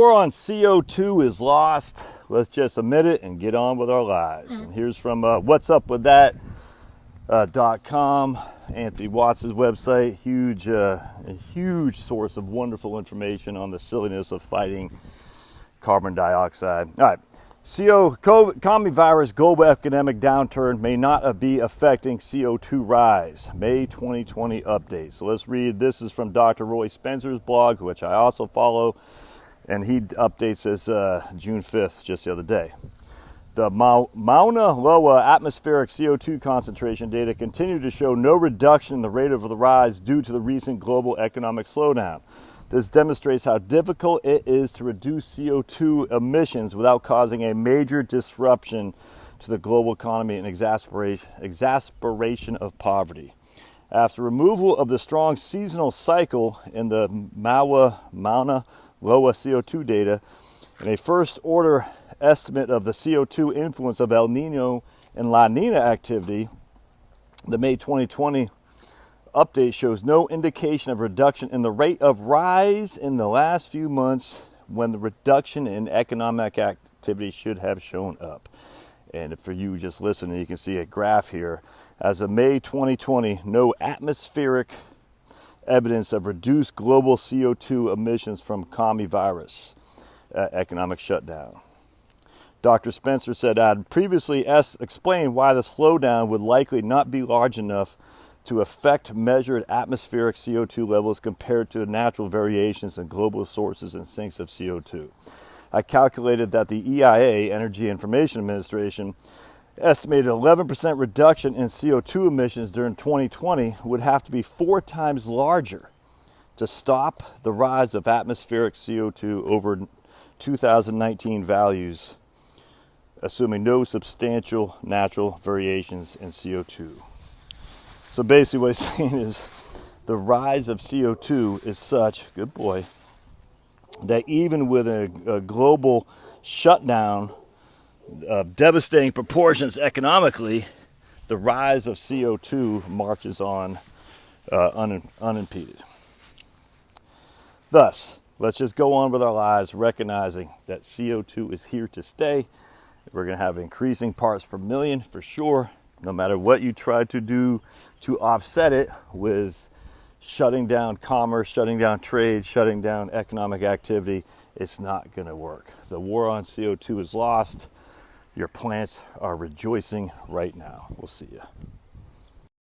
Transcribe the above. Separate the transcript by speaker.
Speaker 1: War on CO2 is lost. Let's just admit it and get on with our lives. And here's from whatsupwiththat.com, Anthony Watts' website. A huge source of wonderful information on the silliness of fighting carbon dioxide. All right. COVID virus global economic downturn may not be affecting CO2 rise. May 2020 update. So let's read. This is from Dr. Roy Spencer's blog, which I also follow. And he updates this June 5th, just the other day. The Mauna Loa atmospheric CO2 concentration data continue to show no reduction in the rate of the rise due to the recent global economic slowdown. This demonstrates how difficult it is to reduce CO2 emissions without causing a major disruption to the global economy and exasperation of poverty. After removal of the strong seasonal cycle in the Mauna Loa CO2 data, and a first-order estimate of the CO2 influence of El Nino and La Nina activity, the May 2020 update shows no indication of reduction in the rate of rise in the last few months when the reduction in economic activity should have shown up. And for you just listening, you can see a graph here. As of May 2020, no atmospheric evidence of reduced global CO2 emissions from commie virus economic shutdown. Dr. Spencer said, I had previously explained why the slowdown would likely not be large enough to affect measured atmospheric CO2 levels compared to the natural variations in global sources and sinks of CO2. I calculated that the EIA, Energy Information Administration, estimated 11% reduction in CO2 emissions during 2020 would have to be 4 times larger to stop the rise of atmospheric CO2 over 2019 values, assuming no substantial natural variations in CO2. So basically what he's saying is the rise of CO2 is such, good boy, that even with a global shutdown of devastating proportions economically, the rise of CO2 marches on unimpeded. Thus, let's just go on with our lives recognizing that CO2 is here to stay. We're going to have increasing parts per million for sure, no matter what you try to do to offset it with shutting down commerce, shutting down trade, shutting down economic activity. It's not going to work. The war on CO2 is lost. Your plants are rejoicing right now. We'll see you.